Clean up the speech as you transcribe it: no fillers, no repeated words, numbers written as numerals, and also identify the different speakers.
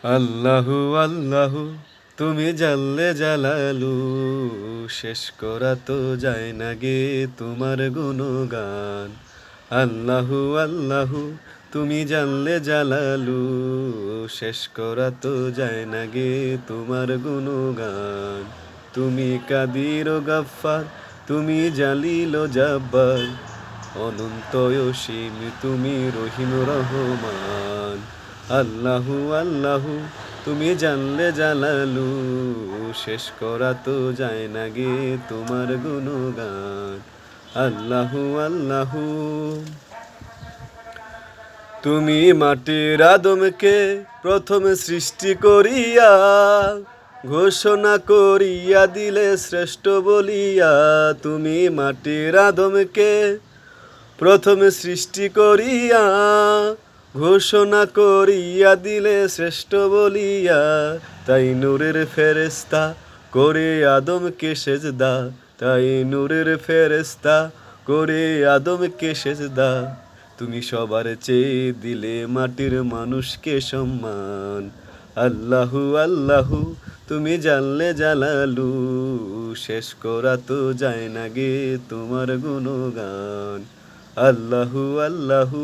Speaker 1: আল্লাহু আল্লাহু তুমি জানলে জালালু, শেষ করা তো যায় না গে তোমার গুণগান। আল্লাহু আল্লাহু তুমি জানলে জালালু, শেষ করা তো যায় না গে তোমার গুণগান। তুমি কাদির ও গাফফার, তুমি জালিল ও জাব্বার, অনন্ত অসীম তুমি রহিম রহমান। আল্লাহু আল্লাহু তুমি জানলে জালালু, শেষ করা তো যায় না গে তোমার গুণগান। আল্লাহু আল্লাহু তুমি মাটির আদমকে প্রথম সৃষ্টি করিয়া, ঘোষণা করিয়া দিলে শ্রেষ্ঠ বলিয়া। তুমি মাটির আদমকে প্রথম সৃষ্টি করিয়া, ঘোষণা করিয়া দিলে শ্রেষ্ঠ বলিয়া। তাই নূরের ফেরেশতা করে আদমকে সেজদা, তাই নূরের ফেরেশতা করে আদমকে সেজদা। তুমি সবার চেয়ে দিলে মাটির মানুষকে সম্মান। আল্লাহু আল্লাহু তুমি জানলে জালালু, শেষ করা তো যায় না গে তোমার গুণগান। আল্লাহু আল্লাহু